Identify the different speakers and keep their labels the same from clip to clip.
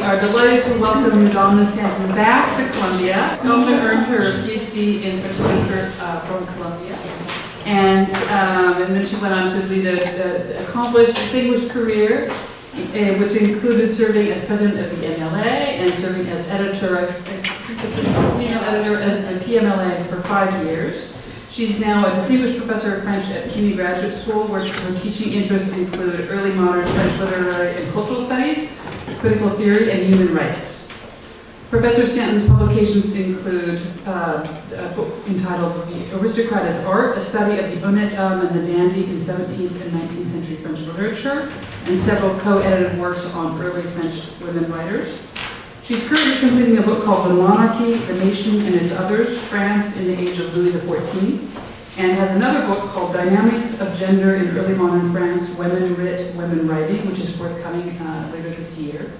Speaker 1: are delighted to welcome Domna Stanton back to Columbia. Domna earned her PhD in French literature from Columbia. And then she went on to lead an accomplished, distinguished career, which included serving as president of the MLA and serving as editor of PMLA for 5 years. She's now a distinguished professor of French at CUNY Graduate School, where her teaching interests include early modern French literary and cultural studies, critical theory, and human rights. Professor Stanton's publications include a book entitled The Aristocrat as Art, a study of the honnête homme and the dandy in 17th and 19th century French literature, and several co-edited works on early French women writers. She's currently completing a book called The Monarchy, the Nation and Its Others, France in the Age of Louis XIV, and has another book called Dynamics of Gender in Early Modern France, Women Writ, Women Writing, which is forthcoming later this year.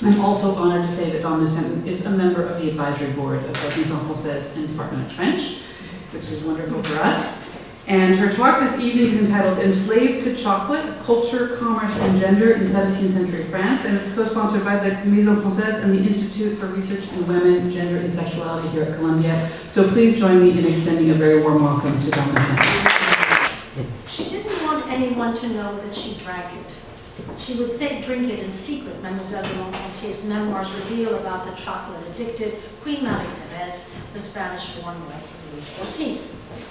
Speaker 1: I'm also honored to say that Domna Stanton is a member of the advisory board of the Maison Française and Department of French, which is wonderful for us. And her talk this evening is entitled Enslaved to Chocolate, Culture, Commerce, and Gender in 17th Century France, and it's co-sponsored by the Maison Française and the Institute for Research in Women, Gender, and Sexuality here at Columbia. So please join me in extending a very warm welcome to Domna Stanton.
Speaker 2: She didn't want anyone to know that she drank it. She would drink it in secret, Mademoiselle de Montpensier's memoirs reveal about the chocolate-addicted Queen Marie-Thérèse, the Spanish-born wife of Louis XIV.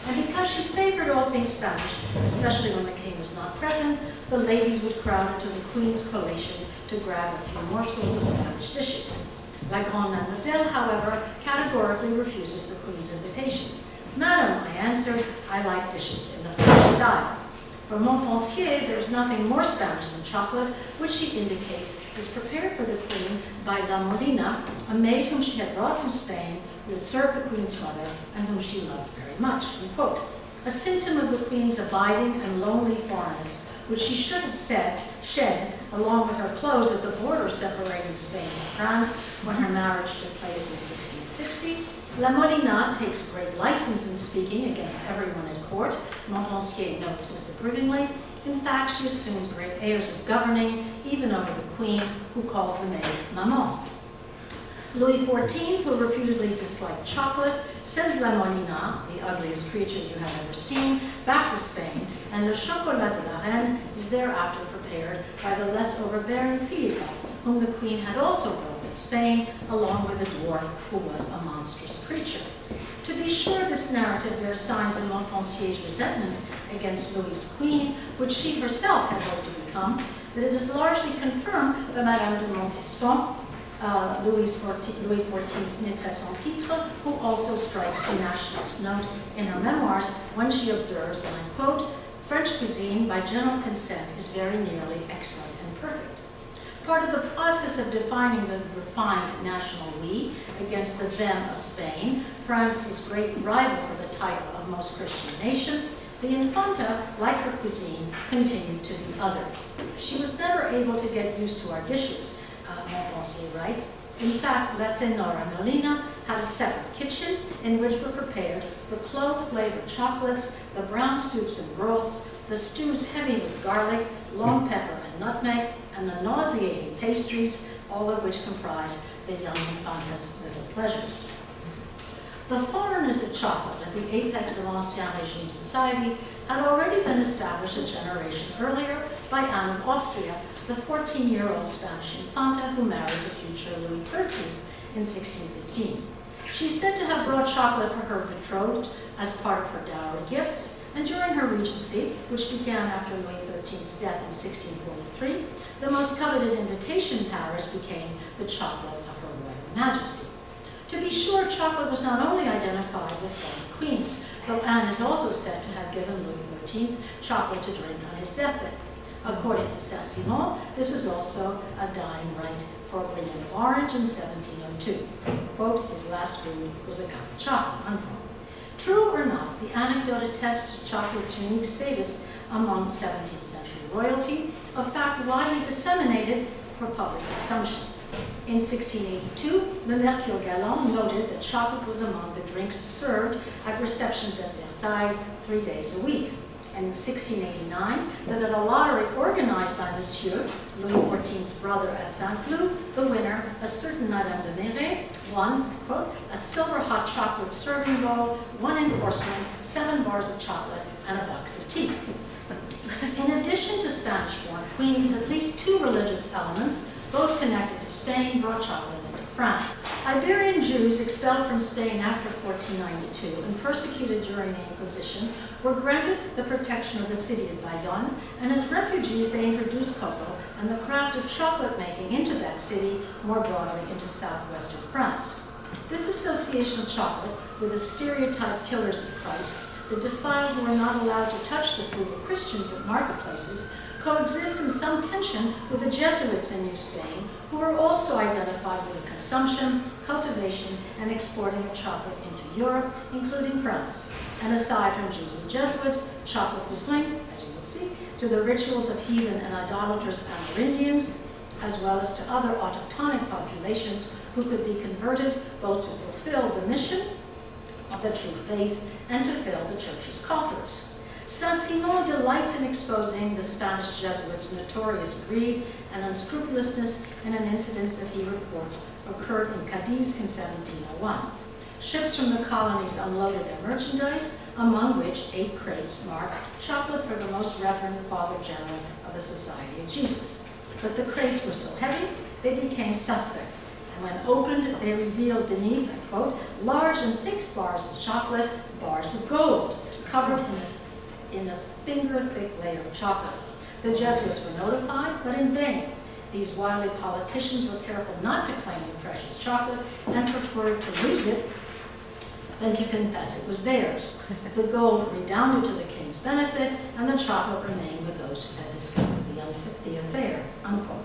Speaker 2: And because she favored all things Spanish, especially when the king was not present, the ladies would crowd into the queen's collation to grab a few morsels of Spanish dishes. La Grande Mademoiselle, however, categorically refuses the queen's invitation. Madam, I answered, I like dishes in the French style. For Montpensier, there is nothing more Spanish than chocolate, which she indicates is prepared for the queen by La Molina, a maid whom she had brought from Spain, who had served the queen's mother, and whom she loved very much. Unquote. A symptom of the queen's abiding and lonely foreignness, which she should have shed along with her clothes at the border separating Spain and France when her marriage took place in 1660, La Molina takes great license in speaking against everyone at court, Montpensier notes disapprovingly. In fact, she assumes great airs of governing, even over the queen, who calls the maid maman. Louis XIV, who reputedly disliked chocolate, sends La Molina, the ugliest creature you have ever seen, back to Spain, and le chocolat de la reine is thereafter prepared by the less overbearing Philippe, whom the queen had also brought from Spain, along with a dwarf who was a monstrous creature. To be sure, this narrative bears signs of Montpensier's resentment against Louis's queen, which she herself had hoped to become, but it is largely confirmed by Madame de Montespan, Louis XIV's maîtresse en titre, who also strikes a nationalist note in her memoirs when she observes, and I quote, French cuisine, by general consent, is very nearly excellent and perfect. Part of the process of defining the refined national we against the them of Spain, France's great rival for the title of most Christian nation, the Infanta, like her cuisine, continued to be other. She was never able to get used to our dishes, Montpensier writes. In fact, La Senora Molina had a separate kitchen in which were prepared the clove-flavored chocolates, the brown soups and broths, the stews heavy with garlic, long pepper and nutmeg, and the nauseating pastries, all of which comprise the young Infanta's little pleasures. The foreigners of chocolate at the apex of Ancien Regime society had already been established a generation earlier by Anne of Austria, the 14-year-old Spanish Infanta who married the future Louis XIII in 1615. She's said to have brought chocolate for her betrothed as part of her dowry gifts, and during her regency, which began after Louis XIII's death in 1643, the most coveted invitation in Paris became the chocolate of her Royal Majesty. To be sure, chocolate was not only identified with foreign queens, though Anne is also said to have given Louis XIII chocolate to drink on his deathbed. According to Saint-Simon, this was also a dying right for William of Orange in 1702. Quote, his last food was a cup of chocolate, unquote. True or not, the anecdote attests to chocolate's unique status among 17th century royalty, a fact widely disseminated for public consumption. In 1682, Le Mercure Galant noted that chocolate was among the drinks served at receptions at Versailles 3 days a week. in 1689 that at a lottery organized by Monsieur, Louis XIV's brother at Saint-Cloud, the winner, a certain Madame de Méret, won, quote, a silver hot chocolate serving bowl, one in porcelain, 7 bars of chocolate, and a box of tea. In addition to Spanish-born queens, at least 2 religious elements, both connected to Spain, brought chocolate into France. Iberian Jews expelled from Spain after 1492 and persecuted during the Inquisition were granted the protection of the city of Bayonne, and as refugees they introduced cocoa and the craft of chocolate making into that city, more broadly into southwestern France. This association of chocolate with the stereotyped killers of Christ, the defiled who are not allowed to touch the food of Christians at marketplaces, coexists in some tension with the Jesuits in New Spain, who were also identified with the consumption, cultivation, and exporting of chocolate into Europe, including France. And aside from Jews and Jesuits, chocolate was linked, as you will see, to the rituals of heathen and idolatrous Amerindians, as well as to other autochthonic populations who could be converted both to fulfill the mission of the true faith and to fill the church's coffers. Saint-Simon delights in exposing the Spanish Jesuits' notorious greed and unscrupulousness in an incident that he reports occurred in Cadiz in 1701. Ships from the colonies unloaded their merchandise, among which 8 crates marked chocolate for the most reverend Father General of the Society of Jesus. But the crates were so heavy, they became suspect. And when opened, they revealed beneath, I quote, large and thick bars of chocolate, bars of gold, covered in a finger-thick layer of chocolate. The Jesuits were notified, but in vain. These wily politicians were careful not to claim the precious chocolate and preferred to lose it than to confess it was theirs. The gold redounded to the king's benefit, and the chocolate remained with those who had discovered the affair, unquote.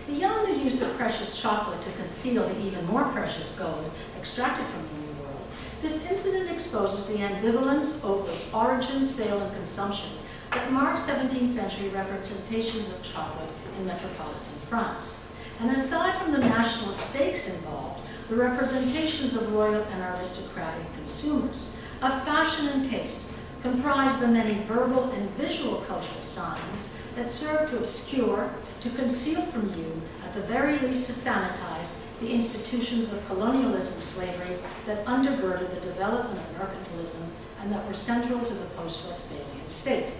Speaker 2: Beyond the use of precious chocolate to conceal the even more precious gold extracted from the New World, this incident exposes the ambivalence over its origin, sale, and consumption that marked 17th century representations of chocolate in metropolitan France. And aside from the national stakes involved, the representations of royal and aristocratic consumers, of fashion and taste, comprise the many verbal and visual cultural signs that serve to obscure, to conceal from you, at the very least to sanitize, the institutions of colonialism slavery that undergirded the development of mercantilism and that were central to the post-Westphalian state.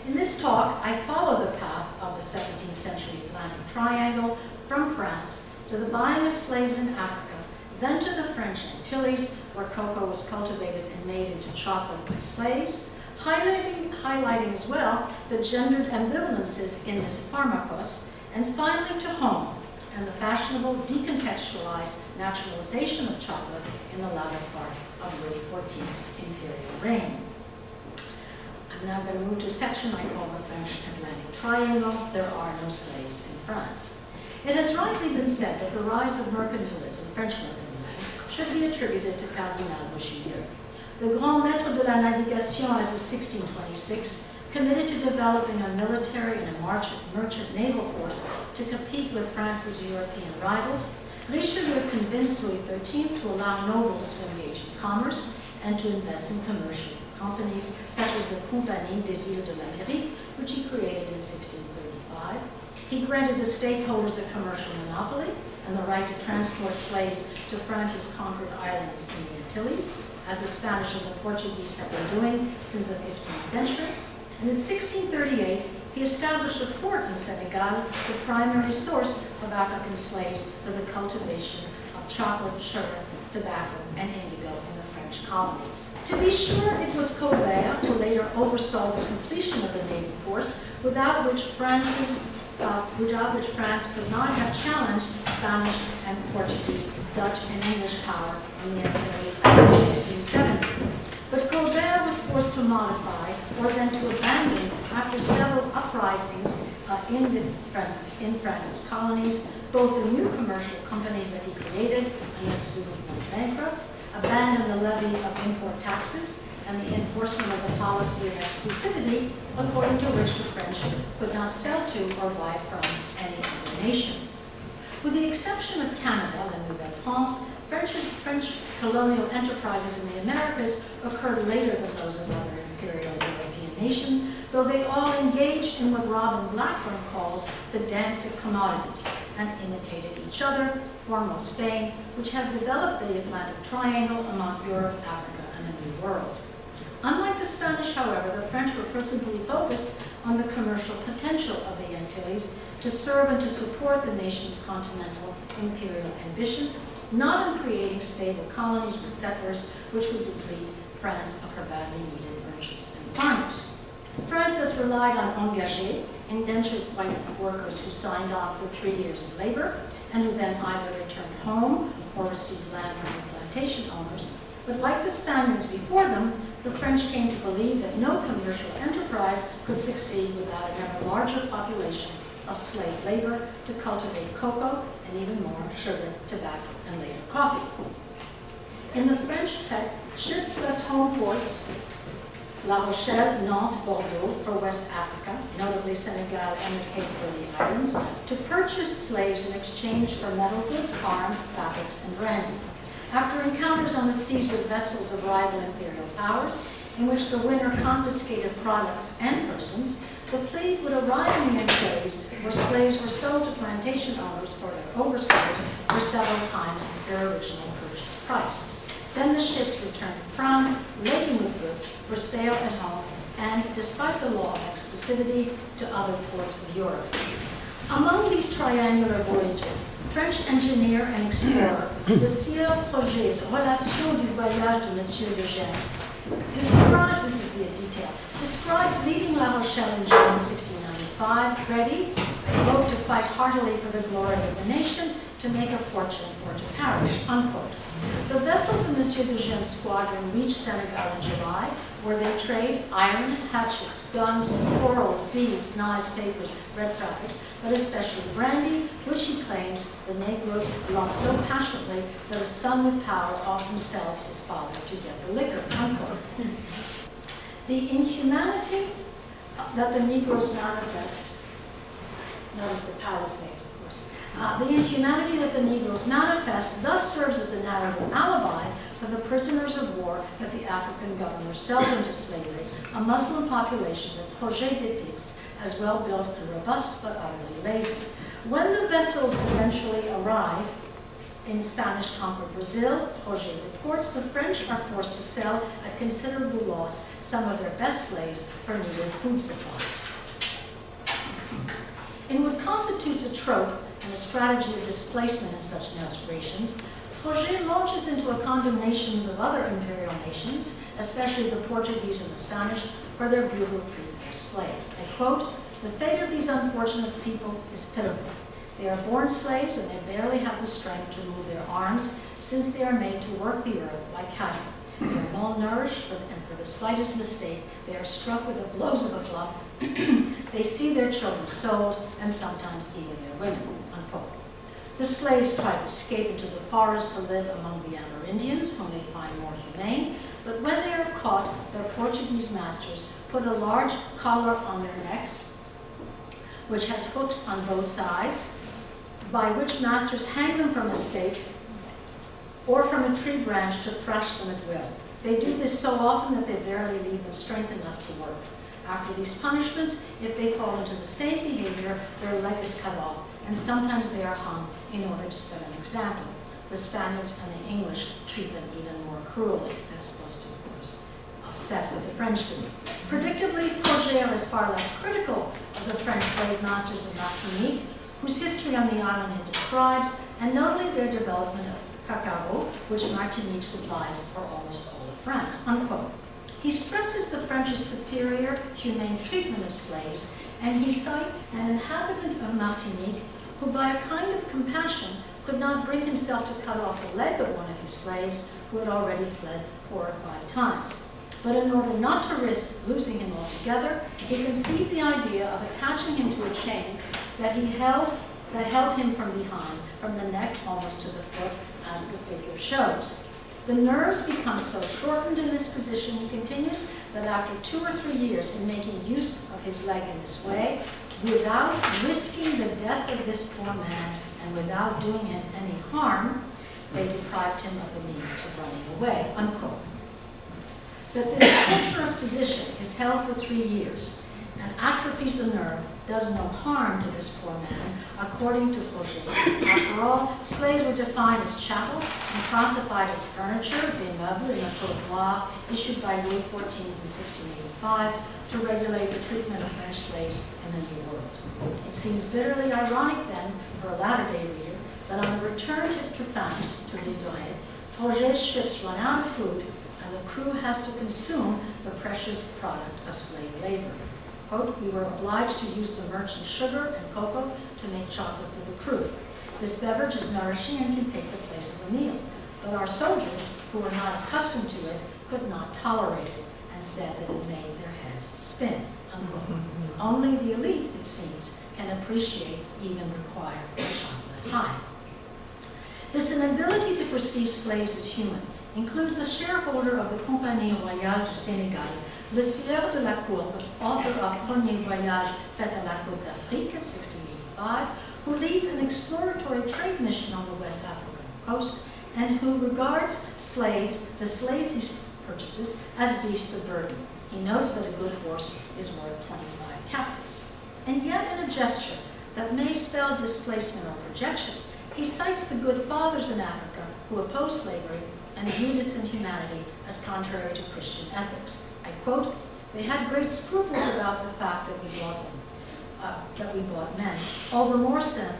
Speaker 2: In this talk, I follow the path of the 17th century Atlantic Triangle from France to the buying of slaves in Africa, then to the French Antilles, where cocoa was cultivated and made into chocolate by slaves, highlighting as well the gendered ambivalences in this pharmakos, and finally to home and the fashionable decontextualized naturalization of chocolate in the latter part of Louis XIV's imperial reign. I'm now going to move to a section I call the French Atlantic Triangle. There are no slaves in France. It has rightly been said that the rise of mercantilism, French mercantilism, should be attributed to Cardinal Richelieu. The Grand Maître de la Navigation as of 1626, committed to developing a military and a merchant naval force to compete with France's European rivals, Richelieu convinced Louis XIII to allow nobles to engage in commerce and to invest in commercial companies such as the Compagnie des Îles de l'Amérique, which he created in 1635. He granted the stakeholders a commercial monopoly and the right to transport slaves to France's conquered islands in the Antilles, as the Spanish and the Portuguese have been doing since the 15th century. And in 1638, he established a fort in Senegal, the primary source of African slaves for the cultivation of chocolate, sugar, tobacco, and indigo in the French colonies. To be sure, it was Colbert who later oversaw the completion of the naval force, without which France could not have challenged Spanish and Portuguese, Dutch, and English power in the Antilles after 1670. But Colbert was forced to modify, or then to abandon, after several uprisings in France's colonies, both the new commercial companies that he created and that soon went bankrupt, abandoned the levy of import taxes and the enforcement of the policy of exclusivity, according to which the French could not sell to or buy from any other nation. With the exception of Canada and Nouvelle-France, French colonial enterprises in the Americas occurred later than those of other imperial European nation, though they all engaged in what Robin Blackburn calls the dance of commodities and imitated each other, foremost Spain, which had developed the Atlantic Triangle among Europe, Africa, and the New World. Unlike the Spanish, however, the French were principally focused on the commercial potential of the Antilles to serve and to support the nation's continental imperial ambitions, not in creating stable colonies with settlers which would deplete France of her badly needed merchants and farmers. France thus relied on engagés, indentured white workers who signed on for 3 years of labor and who then either returned home or received land from the plantation owners. But like the Spaniards before them, the French came to believe that no commercial enterprise could succeed without an ever larger population of slave labor to cultivate cocoa and even more sugar, tobacco, and later coffee. In the French pet, ships left home ports, La Rochelle, Nantes, Bordeaux, for West Africa, notably Senegal and the Cape Verde Islands, to purchase slaves in exchange for metal goods, arms, fabrics, and brandy. After encounters on the seas with vessels of rival imperial powers, in which the winner confiscated products and persons, the fleet would arrive in the Antilles, where slaves were sold to plantation owners or their overseers for several times their original purchase price. Then the ships returned to France, laden with goods for sale at home, and, despite the law of exclusivity, to other ports of Europe. Among these triangular voyages, French engineer and explorer, the Sieur Froget's Relation du voyage de Monsieur de Gênes describes, this is the detail, describes leaving La Rochelle in June 1695, ready, quote, to fight heartily for the glory of the nation, to make a fortune, or to perish, unquote. The vessels in Monsieur de Gênes' squadron reached Senegal in July, where they trade iron, hatchets, guns, coral, beads, knives, papers, red fabrics, but especially brandy, which he claims the Negroes lost so passionately that a son with power often sells his father to get the liquor, unquote. The inhumanity that the Negroes manifest, notice the palisades, of course, the inhumanity that the Negroes manifest thus serves as a narrative alibi for the prisoners of war that the African governor sells into slavery, a Muslim population that Froget depicts as well-built and robust but utterly lazy. When the vessels eventually arrive in Spanish-conquered Brazil, Froget reports, the French are forced to sell at considerable loss some of their best slaves for needed food supplies. In what constitutes a trope and a strategy of displacement in such narrations, Froget launches into a condemnations of other imperial nations, especially the Portuguese and the Spanish, for their brutal treatment of slaves. I quote, "The fate of these unfortunate people is pitiful. They are born slaves and they barely have the strength to move their arms, since they are made to work the earth like cattle. They are malnourished, and for the slightest mistake, they are struck with the blows of a club. They see their children sold, and sometimes even their women," unquote. The slaves try to escape into the forest to live among the Amerindians, whom they find more humane, but when they are caught, their Portuguese masters put a large collar on their necks, which has hooks on both sides, by which masters hang them from a stake or from a tree branch to thrash them at will. They do this so often that they barely leave them strength enough to work. After these punishments, if they fall into the same behavior, their leg is cut off, and sometimes they are hung in order to set an example. The Spaniards and the English treat them even more cruelly. That's supposed to, of course, offset what the French do. Predictably, Froget is far less critical of the French slave masters of Martinique, whose history on the island he describes, and notably their development of cacao, which Martinique supplies for almost all of France, unquote. He stresses the French's superior, humane treatment of slaves, and he cites an inhabitant of Martinique who, by a kind of compassion, could not bring himself to cut off the leg of one of his slaves who had already fled 4 or 5 times. But in order not to risk losing him altogether, he conceived the idea of attaching him to a chain that held him from behind, from the neck almost to the foot, as the figure shows. The nerves become so shortened in this position, he continues, that after 2 or 3 years in making use of his leg in this way, without risking the death of this poor man and without doing him any harm, they deprived him of the means of running away, unquote. that this treacherous position is held for 3 years and atrophies the nerve, does no harm to this poor man, according to Froger. After all, slaves were defined as chattel and classified as furniture, des meubles, in the Code Noir, issued by Louis XIV in 1685 to regulate the treatment of French slaves in the New World. It seems bitterly ironic, then, for a latter-day reader, that on the return to France, to l'île d'Oreille, Froger's ships run out of food and the crew has to consume the precious product of slave labor. Quote, we were obliged to use the merchant sugar and cocoa to make chocolate for the crew. This beverage is nourishing and can take the place of a meal. But our soldiers, who were not accustomed to it, could not tolerate it and said that it made their heads spin. Unquote. Only the elite, it seems, can appreciate, even require, the chocolate high. This inability to perceive slaves as human includes a shareholder of the Compagnie Royale du Sénégal, le Sieur de la Courbe, author of Premier Voyage fait à la Côte d'Afrique, 1685, who leads an exploratory trade mission on the West African coast, and who regards slaves, the slaves he purchases, as beasts of burden. He notes that a good horse is worth 25 captives. And yet, in a gesture that may spell displacement or projection, he cites the good fathers in Africa who opposed slavery and viewed its inhumanity as contrary to Christian ethics. I quote, they had great scruples about the fact that we bought them, that we bought men, all the more so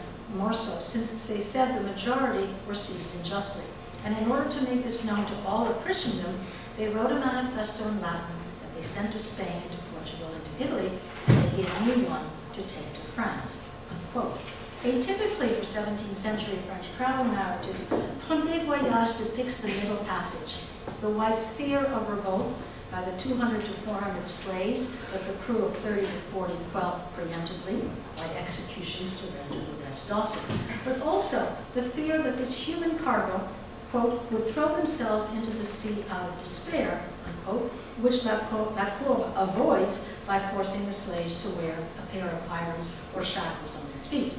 Speaker 2: since they said the majority were seized unjustly. And in order to make this known to all of Christendom, they wrote a manifesto in Latin that they sent to Spain, to Portugal, and to Italy, and they gave me one to take to France, unquote. Atypically for 17th century French travel narratives, Premier Voyage depicts the Middle Passage, the whites' fear of revolts by the 200 to 400 slaves that the crew of 30 to 40 quelled preemptively by executions to render the rest docile, but also the fear that this human cargo, quote, would throw themselves into the sea out of despair, unquote, which La Courbe avoids by forcing the slaves to wear a pair of irons or shackles on their feet.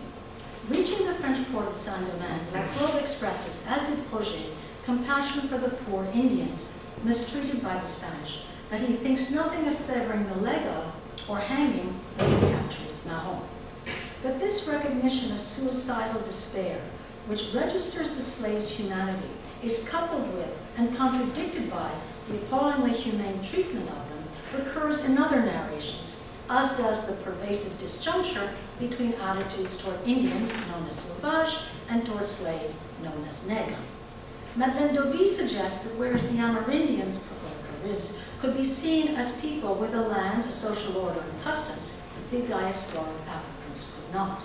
Speaker 2: Reaching the French port of Saint-Domingue, La Courbe expresses, as did Froger, compassion for the poor Indians mistreated by the Spanish, but he thinks nothing of severing the leg of or hanging the recaptured Mahon. But this recognition of suicidal despair, which registers the slave's humanity, is coupled with and contradicted by the appallingly humane treatment of them, recurs in other narrations, as does the pervasive disjuncture between attitudes toward Indians, known as sauvage, and toward slave, known as nègre. Madeleine d'Auby suggests that whereas the Amerindians, Caribs, could be seen as people with a land, a social order, and customs, the diaspora of Africans could not.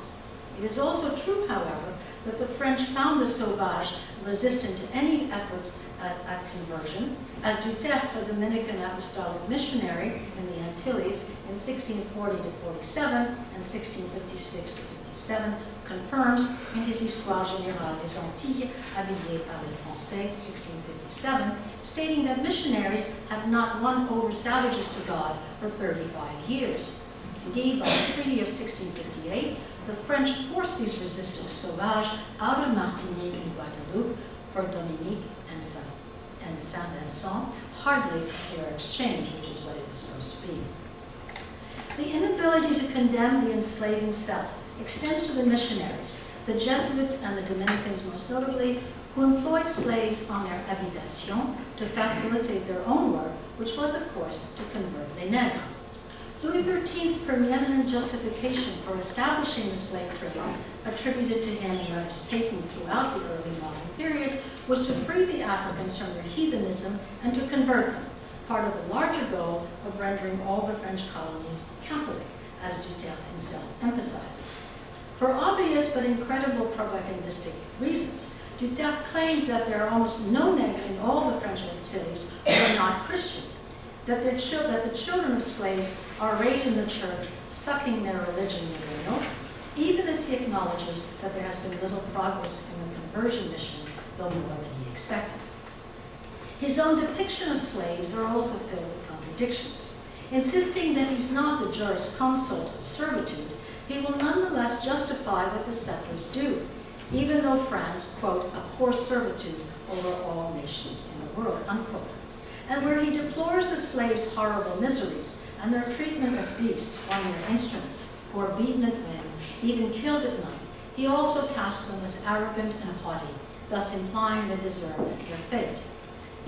Speaker 2: It is also true, however, that the French found the sauvage resistant to any efforts at conversion, as Duterte, a Dominican apostolic missionary in the Antilles in 1640 to 47 and 1656 to 57, confirms in his Histoire générale des Antilles, habillée par les Français, 1657, stating that missionaries have not won over savages to God for 35 years. Indeed, by the Treaty of 1658, the French forced these resistant sauvages out of Martinique and Guadeloupe for Dominique and Saint-Vincent, hardly a fair exchange, which is what it was supposed to be. The inability to condemn the enslaving self extends to the missionaries, the Jesuits and the Dominicans most notably, who employed slaves on their habitation to facilitate their own work, which was, of course, to convert les nègres. Louis XIII's preeminent justification for establishing the slave trade, attributed to him in letters patent throughout the early modern period, was to free the Africans from their heathenism and to convert them, part of the larger goal of rendering all the French colonies Catholic, as Duterte himself emphasizes. For obvious but incredible propagandistic reasons, Duterte claims that there are almost no nègres in all the French Antilles who are not Christian, that the children of slaves are raised in the church, sucking their religion with their milk, even as he acknowledges that there has been little progress in the conversion mission, though more than he expected. His own depiction of slaves are also filled with contradictions. Insisting that he's not the jurisconsult of servitude, he will nonetheless justify what the settlers do, even though France, quote, abhors servitude over all nations in the world, unquote. and where he deplores the slaves' horrible miseries and their treatment as beasts or mere instruments, who are beaten at whim, even killed at night, he also casts them as arrogant and haughty, thus implying they deserve their fate.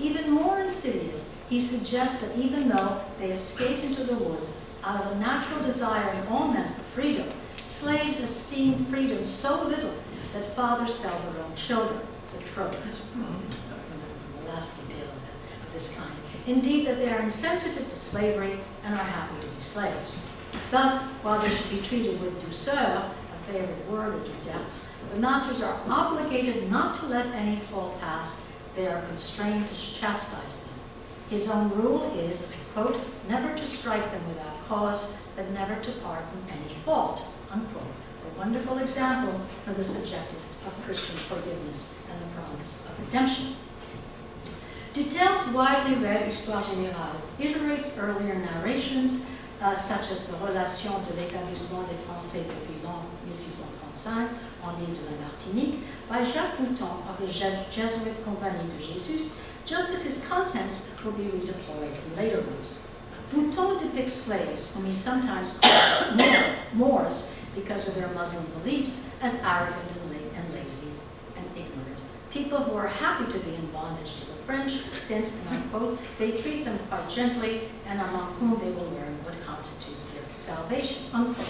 Speaker 2: Even more insidious, he suggests that even though they escape into the woods out of a natural desire in all men for freedom, slaves esteem freedom so little that fathers sell their own children. It's a trope. The last detail of this kind. Indeed, that they are insensitive to slavery and are happy to be slaves. Thus, while they should be treated with douceur, a favorite word of Duterte, the masters are obligated not to let any fault pass. They are constrained to chastise them. His own rule is, I quote, never to strike them without cause, but never to pardon any fault, unquote. A wonderful example for the subjective of Christian forgiveness and the promise of redemption. Duterte's widely read Histoire Générale iterates earlier narrations, such as the Relation de l'établissement des Français depuis l'an 1635 en île de la Martinique by Jacques Bouton of the Jesuit Compagnie de Jésus, just as his contents will be redeployed in later ones. Bouton depicts slaves, whom he sometimes calls Moors because of their Muslim beliefs, as arrogant and lazy and ignorant. People who are happy to be in bondage to the French, since, and I quote, they treat them quite gently, and among whom they will learn what constitutes their salvation, unquote.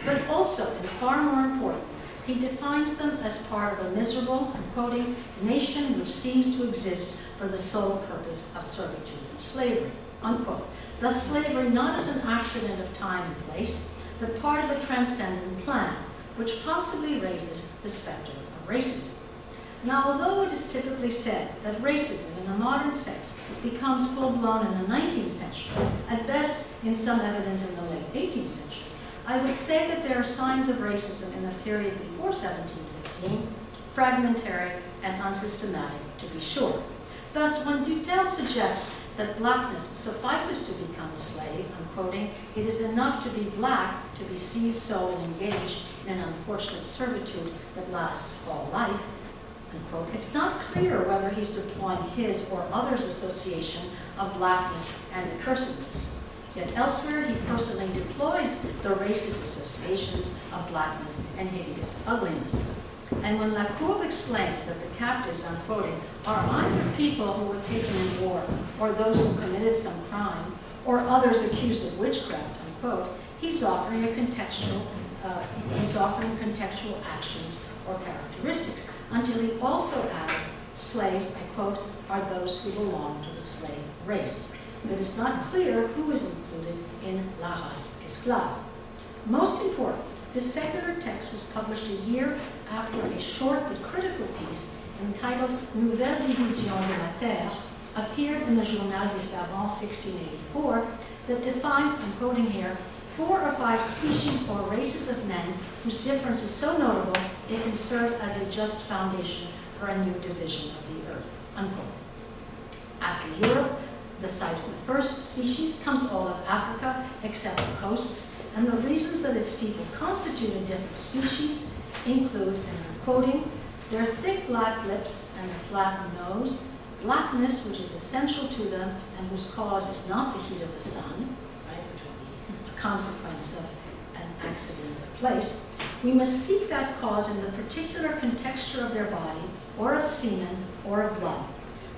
Speaker 2: But also, and far more important, he defines them as part of a miserable, I'm quoting, nation which seems to exist for the sole purpose of servitude and slavery, unquote. Thus slavery not as an accident of time and place, but part of a transcendent plan, which possibly raises the specter of racism. Now, although it is typically said that racism in the modern sense becomes full-blown in the 19th century, at best in some evidence in the late 18th century, I would say that there are signs of racism in the period before 1715, fragmentary and unsystematic to be sure. Thus, when Duterte suggests that blackness suffices to become a slave, I'm quoting, it is enough to be black to be seized, sold, and engaged in an unfortunate servitude that lasts all life, unquote, it's not clear whether he's deploying his or others' association of blackness and accursedness. Yet elsewhere, he personally deploys the racist associations of blackness and hideous ugliness. And when Lacour explains that the captives, I'm quoting, are either people who were taken in war, or those who committed some crime, or others accused of witchcraft, unquote, he's offering contextual actions or characteristics, until he also adds, slaves, I quote, are those who belong to the slave race. It is not clear who is included in la race esclave. Most important, this secular text was published a year after a short but critical piece entitled Nouvelle Division de la Terre appeared in the Journal des Savants 1684 that defines, I'm quoting here, 4 or 5 species or races of men whose difference is so notable it can serve as a just foundation for a new division of the earth, unquote. After Europe, the site of the first species, comes all of Africa except the coasts, and the reasons that its people constitute a different species include, and I'm quoting, their thick black lips and a flattened nose, blackness which is essential to them and whose cause is not the heat of the sun, right, which will be a consequence of an accident of place. We must seek that cause in the particular contexture of their body, or of semen, or of blood.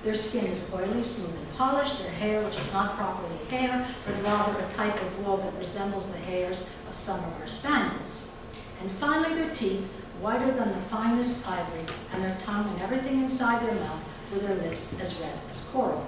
Speaker 2: Their skin is oily, smooth, and polished. Their hair, which is not properly hair, but rather a type of wool that resembles the hairs of some of our spaniels. And finally, their teeth, whiter than the finest ivory, and their tongue and everything inside their mouth, with their lips as red as coral.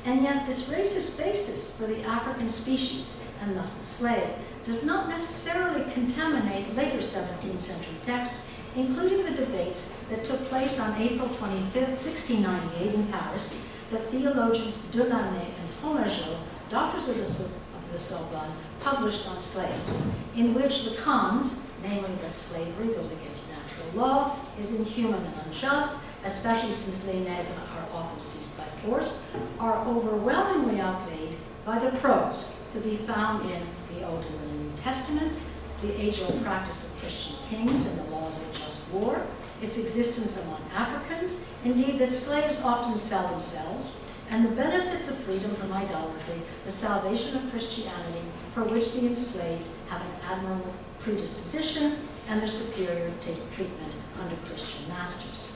Speaker 2: And yet, this racist basis for the African species, and thus the slave, does not necessarily contaminate later 17th century texts, including the debates that took place on April 25th, 1698 in Paris, that theologians Delaunay and Fromageau, doctors of the Sorbonne, published on slaves, in which the cons, namely that slavery goes against natural law, is inhuman and unjust, especially since les nègres are often seized by force, are overwhelmingly outweighed by the pros to be found in the Old and the New Testaments, the age-old practice of Christian kings and the laws of just war, its existence among Africans, indeed that slaves often sell themselves, and the benefits of freedom from idolatry, the salvation of Christianity, for which the enslaved have an admirable predisposition, and their superior treatment under Christian masters.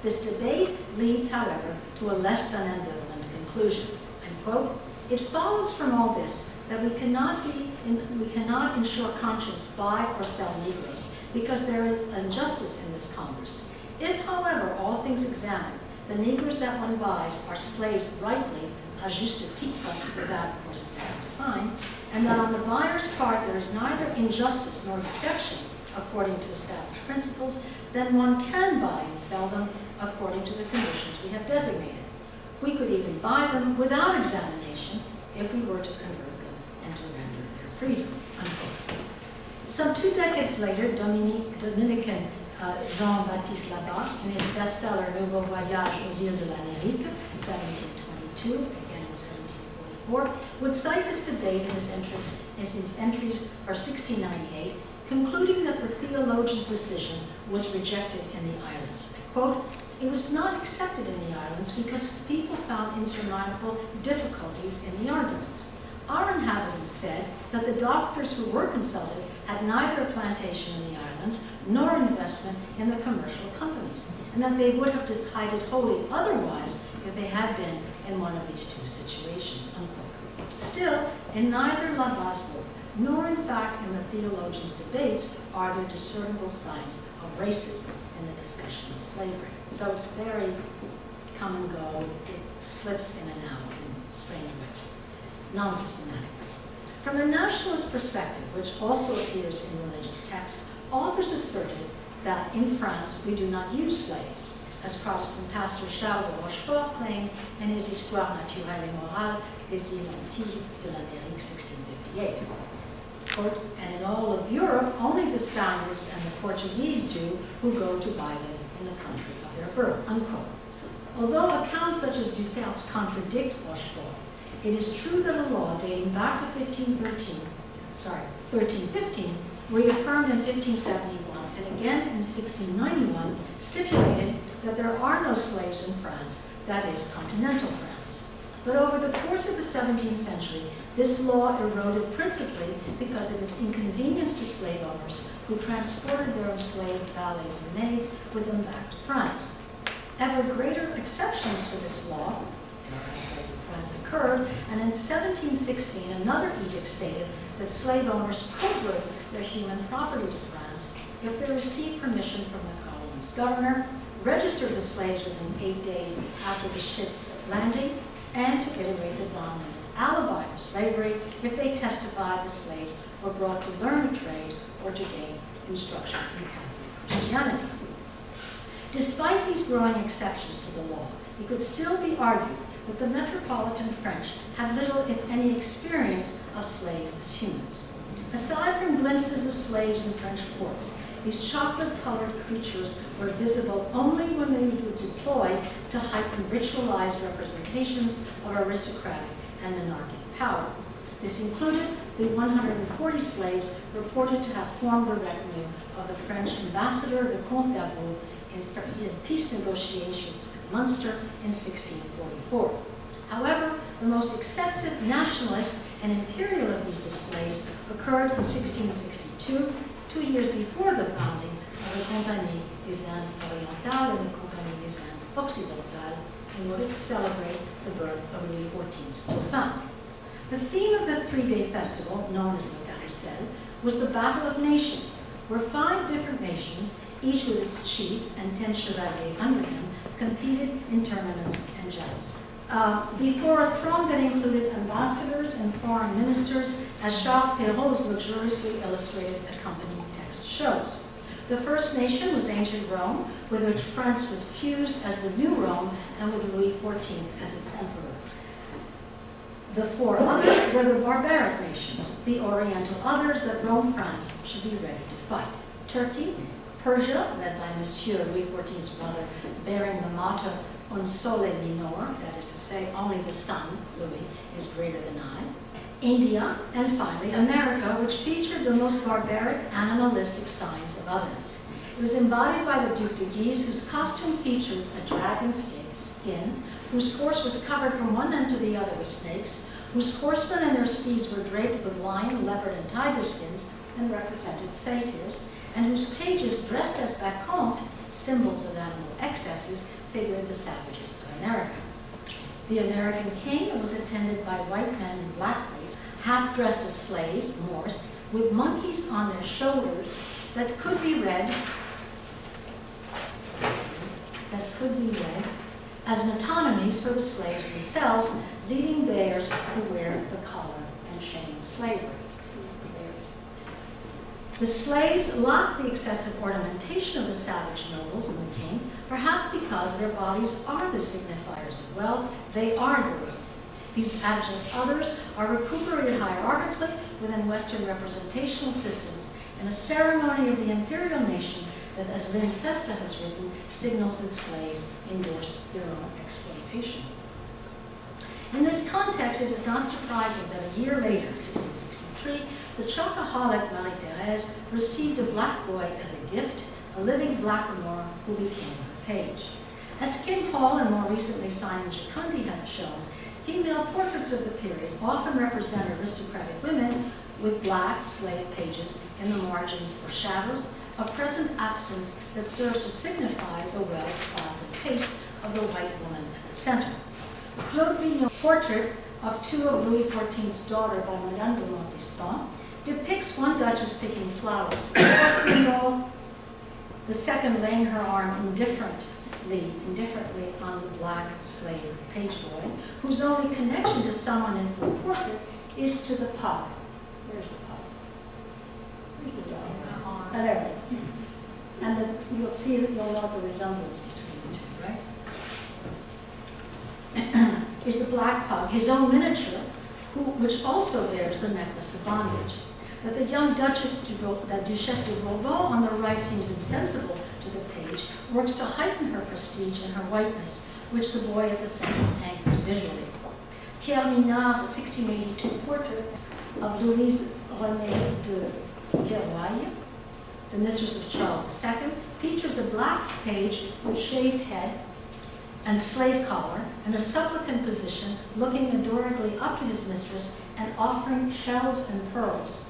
Speaker 2: This debate leads, however, to a less than ambivalent conclusion. And quote, "It follows from all this that we cannot ensure conscience buy or sell Negroes, because there is injustice in this Congress. If, however, all things examined, the Negroes that one buys are slaves rightly, à juste titre, for that, of course, is not defined, and that on the buyer's part there is neither injustice nor deception according to established principles, then one can buy and sell them according to the conditions we have designated. We could even buy them without examination if we were to convert them and to render their freedom." Unquote. Some 2 decades later, Dominican Jean-Baptiste Labat, in his bestseller Nouveau Voyage aux îles de l'Amérique, 1722, again in 1744, would cite this debate in his entries for 1698, concluding that the theologian's decision was rejected in the islands. Quote, "It was not accepted in the islands because people found insurmountable difficulties in the arguments. Our inhabitants said that the doctors who were consulted had neither a plantation in the islands nor investment in the commercial companies, and that they would have decided wholly otherwise if they had been in one of these 2 situations." Unquote. Still, in neither Labat's book nor in fact in the theologians' debates are there discernible signs of racism in the discussion of slavery. So it's very come and go, it slips in and out in strange ways, non-systematic ways. From a nationalist perspective, which also appears in religious texts, authors asserted that in France we do not use slaves, as Protestant pastor Charles de Rochefort claimed in his Histoire naturelle et morale des îles Antilles de l'Amérique, 1658. Quote, "And in all of Europe, only the Spaniards and the Portuguese do who go to buy them in the country of their birth." Unquote. Although accounts such as Dutert's contradict Rochefort, it is true that a law dating back to 1315, reaffirmed in 1571 and again in 1691, stipulated that there are no slaves in France, that is, continental France. But over the course of the 17th century, this law eroded principally because of its inconvenience to slave owners who transported their enslaved valets and maids with them back to France. Ever greater exceptions to this law, slaves in France occurred, and in 1716 another edict stated that slave owners could bring their human property to France if they received permission from the colony's governor, registered the slaves within 8 days after the ship's landing, and to iterate the dominant alibi for slavery if they testified the slaves were brought to learn a trade or to gain instruction in Catholic Christianity. Despite these growing exceptions to the law, it could still be argued that the metropolitan French had little, if any, experience of slaves as humans. Aside from glimpses of slaves in French ports, these chocolate-colored creatures were visible only when they were deployed to heighten ritualized representations of aristocratic and monarchic power. This included the 140 slaves reported to have formed the retinue of the French ambassador, the Comte d'Avour, in peace negotiations at Munster in 1644. However, the most excessive nationalist and imperial of these displays occurred in 1662, 2 years before the founding of the Compagnie des Indes Orientales and the Compagnie des Indes Occidentales, in order to celebrate the birth of Louis XIV's Dauphin. The theme of the 3-day festival, known as Le Carrousel, was the Battle of Nations, where 5 different nations, each with its chief and 10 chevaliers under him, competed in tournaments and jousts. Before a throng that included ambassadors and foreign ministers, as Jacques Perrault's luxuriously illustrated accompanying text shows. The first nation was ancient Rome, with which France was fused as the new Rome and with Louis XIV as its emperor. The 4 others were the barbaric nations, the oriental others that Rome, France should be ready to fight. Turkey, Persia, led by Monsieur Louis XIV's brother, bearing the motto Un sole minor, that is to say, only the sun, Louis, is greater than I. India, and finally America, which featured the most barbaric animalistic signs of otherness. It was embodied by the Duc de Guise, whose costume featured a dragon skin, whose horse was covered from one end to the other with snakes, whose horsemen and their steeds were draped with lion, leopard, and tiger skins and represented satyrs, and whose pages, dressed as bacchantes, symbols of animal excesses, figured the savages of America. The American king was attended by white men in blackface, half dressed as slaves, Moors, with monkeys on their shoulders that could be read as metonymies for the slaves themselves, leading bears who wear the collar and chain of slavery. The slaves lacked the excessive ornamentation of the savage nobles and the king, perhaps because their bodies are the signifiers of wealth, they are the wealth. These abject others are recuperated hierarchically within Western representational systems in a ceremony of the imperial nation that, as Lynn Festa has written, signals that slaves endorse their own exploitation. In this context, it is not surprising that a year later, 1663, the chocoholic Marie-Thérèse received a black boy as a gift, a living blackamoor who became her page. As King Hall and more recently Simon Giocondi have shown, female portraits of the period often represent aristocratic women with black slave pages in the margins or shadows, a present absence that serves to signify the wealth, class, and taste of the white woman at the center. Claude Vignon's portrait of two of Louis XIV's daughter by Madame de Montespan depicts one duchess picking flowers, the second laying her arm indifferently on the black slave page boy, whose only connection to someone in the portrait is to the pug. Where's the pug? Where's the dog? Oh, there it is. And you'll see that you'll know the resemblance between the two, right? Is the black pug, his own miniature, which also bears the necklace of bondage. That the young Duchesse de Bourbon on the right seems insensible to the page works to heighten her prestige and her whiteness, which the boy at the center anchors visually. Pierre Minard's 1682 portrait of Louise Renée de Kerouaille, the mistress of Charles II, features a black page with shaved head and slave collar in a supplicant position, looking adorably up to his mistress and offering shells and pearls.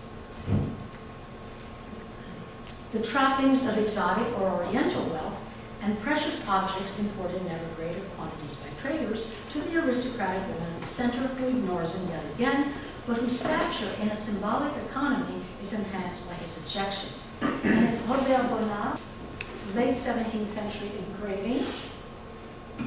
Speaker 2: The trappings of exotic or oriental wealth and precious objects imported in ever greater quantities by traders to the aristocratic woman at the center, who ignores him yet again, but whose stature in a symbolic economy is enhanced by his objection. And in Robert Bonnat's late 17th century engraving, A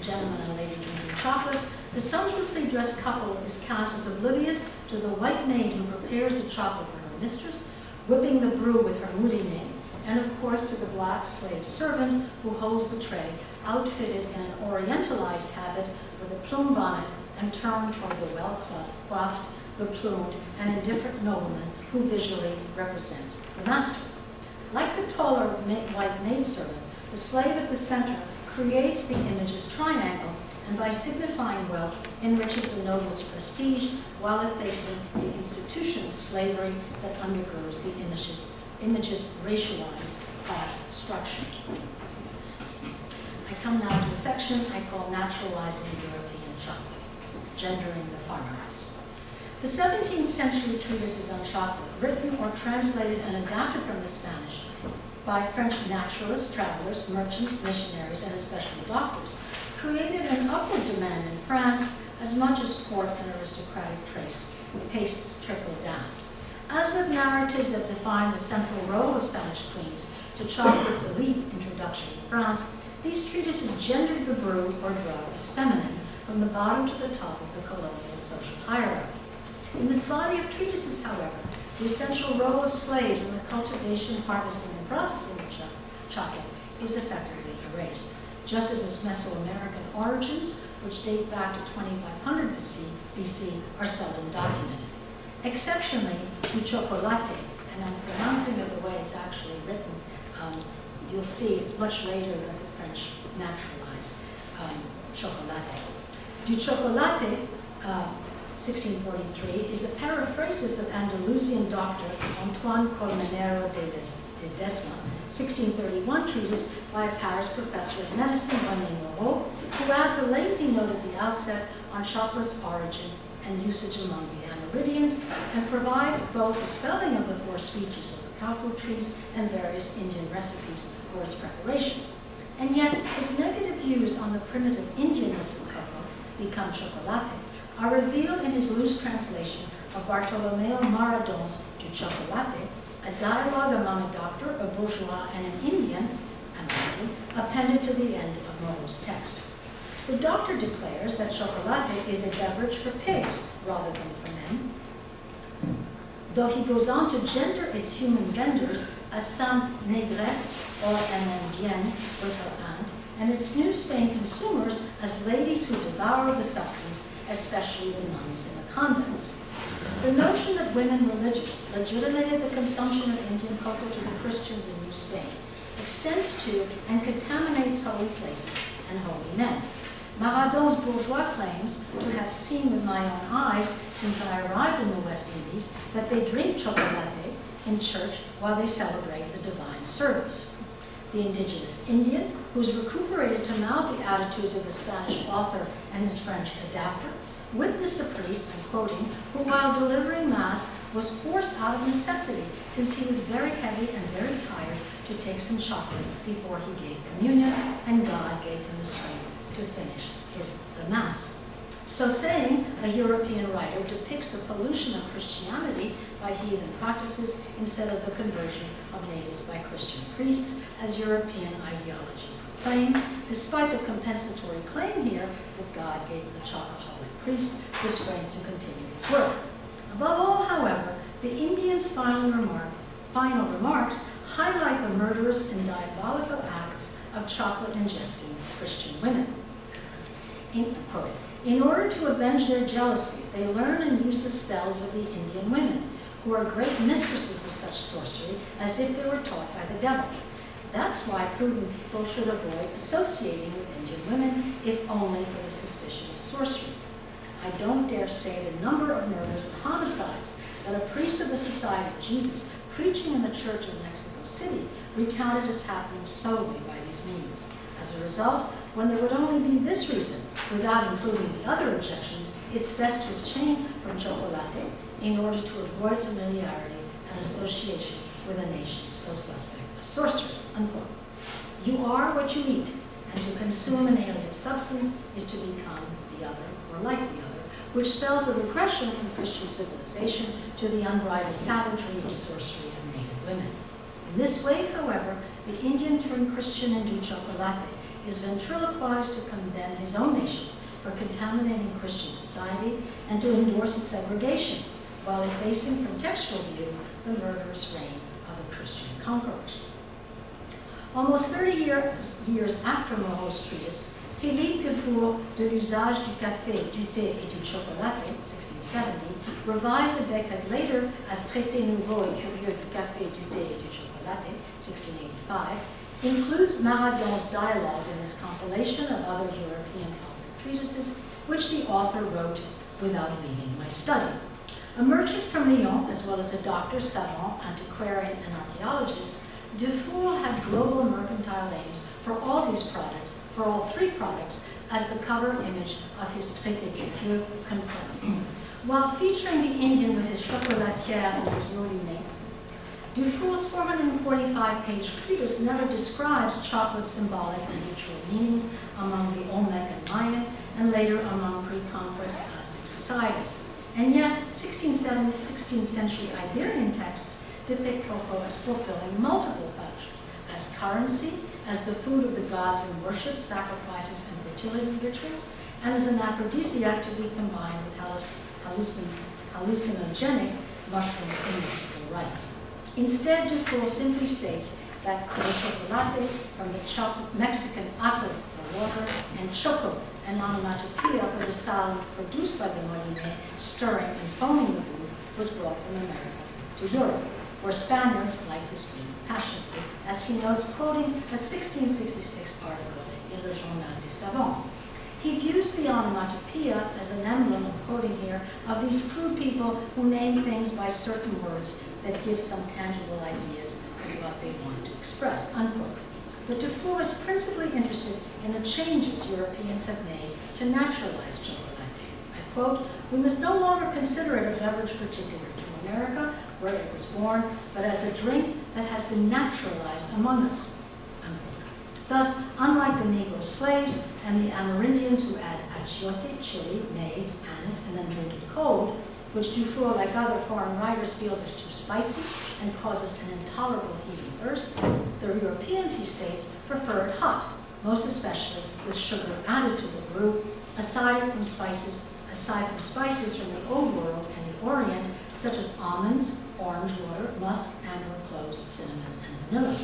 Speaker 2: Gentleman and Lady Drinking Chocolate, the sumptuously dressed couple is cast as oblivious to the white maid who prepares the chocolate for her mistress, whipping the brew with her moulinet, and of course to the black slave servant who holds the tray, outfitted in an orientalized habit with a plume bonnet and turned toward the well-coiffed, beplumed, and indifferent nobleman who visually represents the master. Like the taller white maidservant, the slave at the center creates the image's triangle, and by signifying wealth, enriches the noble's prestige while effacing the institution of slavery that undergirds the image's racialized class structure. I come now to a section I call Naturalizing European Chocolate, Gendering the Farmhouse. The 17th century treatises on chocolate, written or translated and adapted from the Spanish by French naturalists, travelers, merchants, missionaries, and especially doctors, created an upward demand in France as much as court and aristocratic tastes trickled down. As with narratives that define the central role of Spanish queens to chocolate's elite introduction in France, these treatises gendered the brew or drug as feminine from the bottom to the top of the colonial social hierarchy. In this body of treatises, however, the essential role of slaves in the cultivation, harvesting, and processing of chocolate is effectively erased, just as its Mesoamerican origins, which date back to 2500 BC, are seldom documented. Exceptionally, du chocolate, and I'm pronouncing it the way it's actually written, you'll see it's much later than the French naturalized chocolate. Du chocolate 1643, is a paraphrasis of Andalusian doctor Antoine Colmenero de Desma, 1631 treatise by a Paris professor of medicine, René Moreau, who adds a lengthy note at the outset on chocolate's origin and usage among the Amerindians, and provides both the spelling of the 4 species of the cacao trees and various Indian recipes for its preparation. And yet, his negative views on the primitive Indianness of cocoa, become chocolate, are revealed in his loose translation of Bartolomeo Maradon's Du Chocolate, a dialogue among a doctor, a bourgeois, and an Indian, appended to the end of Moreau's text. The doctor declares that chocolate is a beverage for pigs rather than for men, though he goes on to gender its human vendors as some négresse or an indienne with her aunt, and its New Spain consumers as ladies who devour the substance, especially the nuns in the convents. The notion that women religious legitimated the consumption of Indian cocoa to the Christians in New Spain extends to and contaminates holy places and holy men. Maradon's bourgeois claims to have seen with my own eyes since I arrived in the West Indies that they drink chocolate in church while they celebrate the divine service. The indigenous Indian, who's recuperated to mouth the attitudes of the Spanish author and his French adapter, witnessed a priest, I'm quoting, who while delivering Mass was forced out of necessity since he was very heavy and very tired to take some chocolate before he gave communion, and God gave him the strength to finish the Mass. So saying, a European writer depicts the pollution of Christianity by heathen practices instead of the conversion of natives by Christian priests, as European ideology proclaimed, despite the compensatory claim here that God gave the chocoholic priest the strength to continue his work. Above all, however, the Indians' final remarks highlight the murderous and diabolical acts of chocolate-ingesting Christian women. In order to avenge their jealousies, they learn and use the spells of the Indian women, who are great mistresses of such sorcery, as if they were taught by the devil. That's why prudent people should avoid associating with Indian women, if only for the suspicion of sorcery. I don't dare say the number of murders and homicides that a priest of the Society of Jesus, preaching in the Church of Mexico City, recounted as happening solely by these means. As a result, when there would only be this reason, without including the other objections, it's best to abstain from chocolate in order to avoid familiarity and association with a nation so suspect of sorcery, unquote. You are what you eat, and to consume an alien substance is to become the other or like the other, which spells a regression from Christian civilization to the unbridled savagery of sorcery of native women. In this way, however, the Indian turned Christian and du chocolate is ventriloquized to condemn his own nation for contaminating Christian society and to endorse its segregation, while effacing from textual view the murderous reign of the Christian conquerors. Almost 30 years after Moreau's treatise, Philippe Dufour de l'usage du café, du thé et du chocolat, 1670, revised a decade later as Traité nouveau et curieux du café, du thé et du chocolat, 1685, includes Maradon's dialogue in this compilation of other European author treatises, which the author wrote without leaving my study. A merchant from Lyon, as well as a doctor, savant, antiquarian, and archaeologist, Dufour had global mercantile aims for all these products, for all 3 products, as the cover image of his Traité curieux confirmed. While featuring the Indian with his chocolatière and his moulinet, Dufour's 445-page treatise never describes chocolate's symbolic and ritual meanings among the Olmec and Mayan, and later among pre-conquest Aztec societies. And yet, 16th century Iberian texts depict cocoa as fulfilling multiple functions, as currency, as the food of the gods in worship, sacrifices, and fertility rituals, and as an aphrodisiac to be combined with hallucinogenic mushrooms in mystical rites. Instead, Dufour simply states that the chocolate from the Mexican ate for water and choco, an onomatopoeia for the sound produced by the moliné, stirring and foaming the brew, was brought from America to Europe, where Spaniards liked this drink passionately, as he notes, quoting a 1666 article in Le Journal des Savants. He views the onomatopoeia as an emblem, I'm quoting here, of these crude people who name things by certain words that give some tangible ideas of what they want to express, unquote. But Dufour is principally interested in the changes Europeans have made to naturalize chocolate. I quote, "We must no longer consider it a beverage particular to America, where it was born, but as a drink that has been naturalized among us." Unquote. Thus, unlike the Negro slaves and the Amerindians who add achiote, chili, maize, anise, and then drink it cold, which Dufour, like other foreign writers, feels is too spicy and causes an intolerable heat and thirst, the Europeans, he states, prefer it hot, most especially with sugar added to the brew, aside from spices from the Old World and the Orient, such as almonds, orange water, musk, amber, cloves, cinnamon, and vanilla.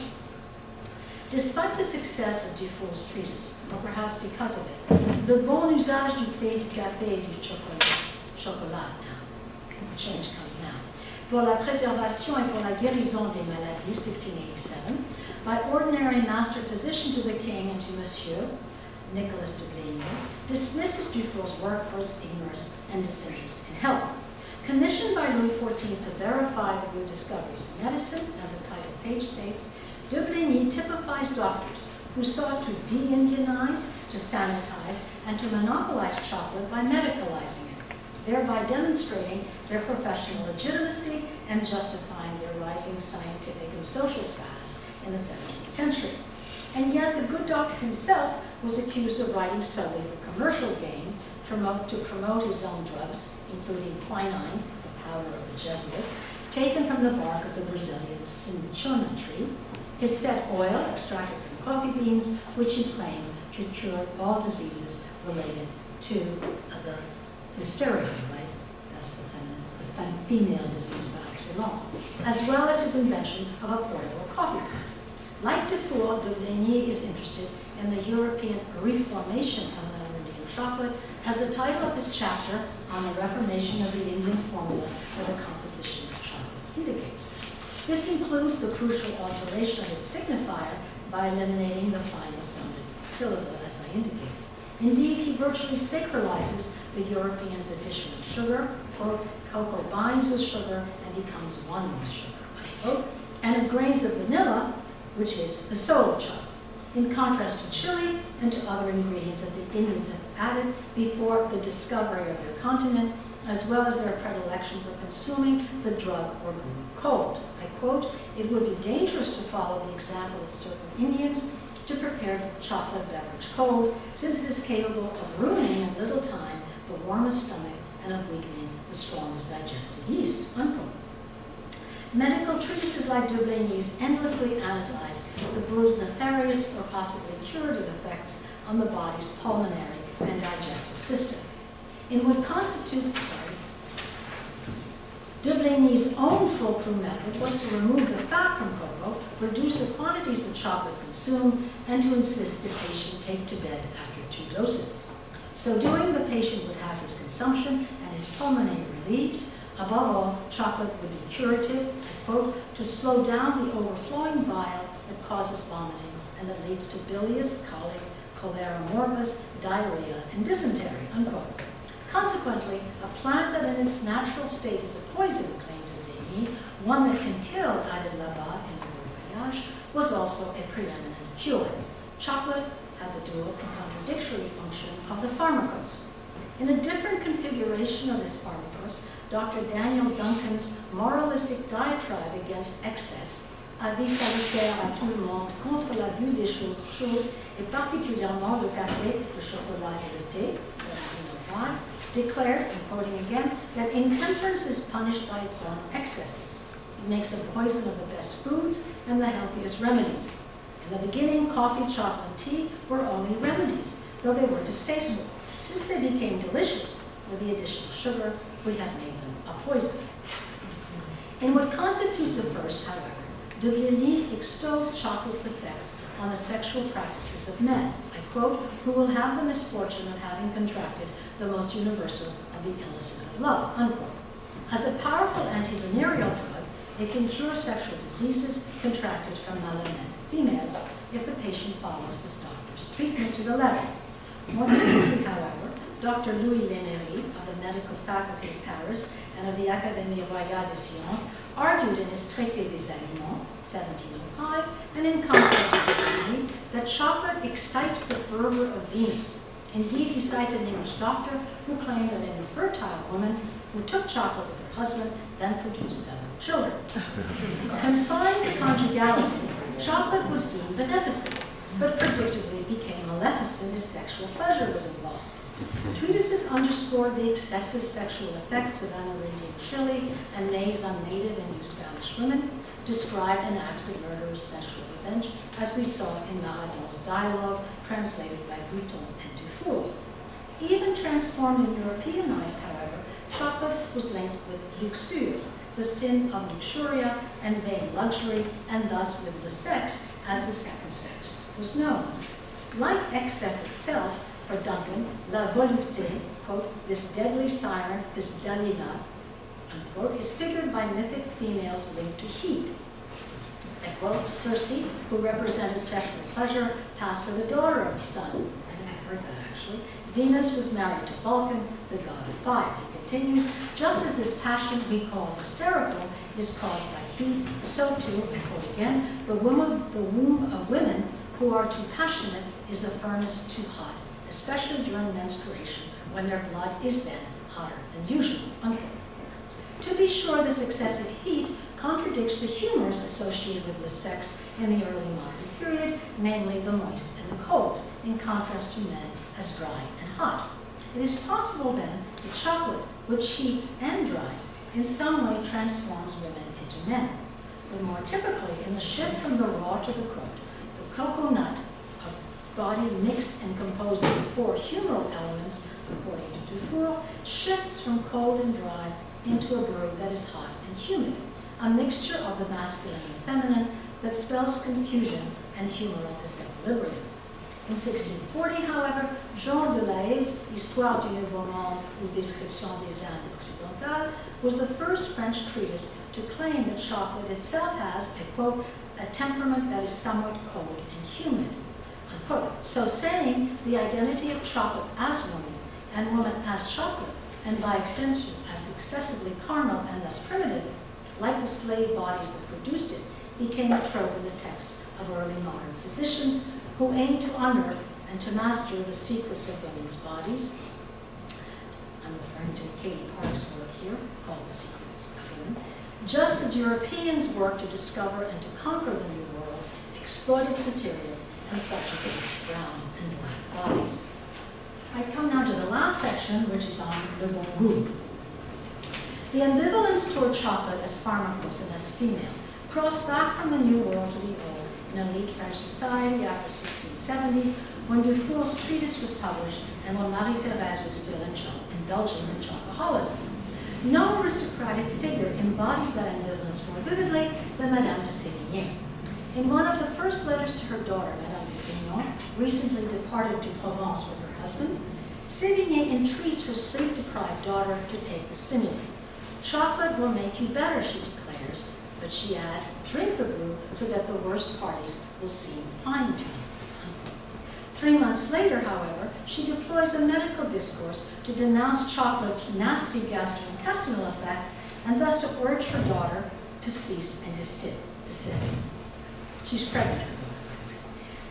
Speaker 2: Despite the success of Dufour's treatise, or perhaps because of it, le bon usage du thé, du café, et du chocolat now, the change comes now, pour la préservation et pour la guérison des maladies, 1687, by ordinary master physician to the king and to Monsieur, Nicolas de Bligny, dismisses Dufour's work for its ignorance and disinterest in health. Commissioned by Louis XIV to verify the new discoveries in medicine, as the title page states, de Bligny typifies doctors who sought to de-Indianize, to sanitize, and to monopolize chocolate by medicalizing it, thereby demonstrating their professional legitimacy and justifying their rising scientific and social status in the 17th century. And yet the good doctor himself was accused of writing solely for commercial gain, to promote his own drugs, including quinine, the powder of the Jesuits, taken from the bark of the Brazilian cinchona tree, his set oil extracted from coffee beans, which he claimed to cure all diseases related to the hysteria, right? That's the female disease par excellence, as well as his invention of a portable coffee pot. Like Dufour, de Bligny is interested in the European reformation of Amerindian chocolate, as the title of his chapter on the reformation of the Indian formula for the composition of chocolate indicates. This includes the crucial alteration of its signifier by eliminating the final sounding syllable, as I indicated. Indeed, he virtually sacralizes the Europeans' addition of sugar, quote, "Cocoa binds with sugar and becomes one with sugar," unquote, and of grains of vanilla, which is the soul of chocolate, in contrast to chili and to other ingredients that the Indians have added before the discovery of their continent, as well as their predilection for consuming the drug or brew cold. I quote, "It would be dangerous to follow the example of certain Indians to prepare the chocolate beverage cold, since it is capable of ruining in little time the warmest stomach and of weakening the strongest digestive yeast," unquote. Medical treatises like de Bligny's endlessly analyze the brew's nefarious or possibly curative effects on the body's pulmonary and digestive system. In what constitutes, de Bligny's own foolproof method was to remove the fat from cocoa, reduce the quantities of chocolate consumed, and to insist the patient take to bed after 2 doses. So doing, the patient would have his consumption and his pulmonary relieved. Above all, chocolate would be curative, I quote, "to slow down the overflowing bile that causes vomiting and that leads to bilious, colic, cholera morbus, diarrhea, and dysentery," unquote. Consequently, a plant that in its natural state is a poison, claimed de Bligny, one that can kill, added là-bas in the voyage, was also a preeminent cure. Chocolate had the dual and contradictory function of the pharmakos. In a different configuration of this pharmakos, Dr. Daniel Duncan's moralistic diatribe against excess, avis salutaire à tout le monde contre l'abus des choses chaudes, et particulièrement le café, le chocolat et le thé, 1705, declared, and quoting again, that intemperance is punished by its own excesses. It makes a poison of the best foods and the healthiest remedies. In the beginning, coffee, chocolate, and tea were only remedies, though they were distasteful. Since they became delicious, with the addition of sugar, we have made them a poison. In what constitutes the first, however, de Bligny extols chocolate's effects on the sexual practices of men, I quote, "who will have the misfortune of having contracted the most universal of the illnesses of love," unquote. As a powerful antivenereal drug, it can cure sexual diseases contracted from malhonnête females if the patient follows this doctor's treatment to the letter. More typically, however, Dr. Louis Lemery of the Medical Faculty of Paris and of the Académie Royale des Sciences argued in his Traité des Aliments, 1705, and in contrast to Lemery, that chocolate excites the fervor of Venus. Indeed, he cites an English doctor who claimed that an infertile woman who took chocolate with her husband then produced 7 children. Confined to conjugality, chocolate was deemed beneficent, but predictably became maleficent if sexual pleasure was involved. Treatises underscored the excessive sexual effects of Amerindian Chile and Ney's on native and New Spanish women, described in acts of murderous sexual revenge, as we saw in Maradon's dialogue, translated by Bouton and Dufour. Even transformed and Europeanized, however, chocolate was linked with luxure, the sin of luxuria and vain luxury, and thus with the sex, as the second sex was known. Like excess itself, for Duncan, la volupté, quote, this deadly siren, this Dalila, unquote, is figured by mythic females linked to heat. And, quote, Circe, who represented sexual pleasure, passed for the daughter of the sun. I never heard that actually. Venus was married to Vulcan, the god of fire. He continues, just as this passion we call hysterical is caused by heat, so too, I quote again, the womb of women who are too passionate is a furnace too hot, especially during menstruation, when their blood is then hotter than usual, unquote. To be sure, this excessive heat contradicts the humors associated with the sex in the early modern period, namely the moist and the cold, in contrast to men as dry and hot. It is possible then that chocolate, which heats and dries, in some way transforms women into men. But more typically, in the shift from the raw to the cooked, the cocoa nut, a body mixed and composed of 4 humoral elements, according to Dufour, shifts from cold and dry into a brew that is hot and humid, a mixture of the masculine and feminine that spells confusion and humoral disequilibrium. In 1640, however, Jean de La Haye's Histoire du Nouveau Monde ou Description des Indes Occidentales was the first French treatise to claim that chocolate itself has, I quote, a temperament that is somewhat cold and humid, unquote. So saying the identity of chocolate as woman and woman as chocolate, and by extension as excessively carnal and thus primitive, like the slave bodies that produced it, became a trope in the texts of early modern physicians who aimed to unearth and to master the secrets of women's bodies. I'm referring to Katie Park's work here, called The Secrets of Women. Just as Europeans worked to discover and to conquer the New World, exploited materials and subjugated brown and black bodies. I come now to the last section, which is on le bon goût. The ambivalence toward chocolate as pharmacos and as female crossed back from the New World to the Old in elite French society after 1670, when Dufour's treatise was published and when Marie-Thérèse was still indulging in chocoholism. No aristocratic figure embodies that ambivalence more vividly than Madame de Sévigné. In one of the first letters to her daughter, Madame de Grignon, recently departed to Provence with her husband, Sévigné entreats her sleep-deprived daughter to take the stimulant. Chocolate will make you better, she declares, but she adds, drink the brew so that the worst parties will seem fine to you. 3 months later, however, she deploys a medical discourse to denounce chocolate's nasty gastrointestinal effects and thus to urge her daughter to cease and desist. She's pregnant, her daughter,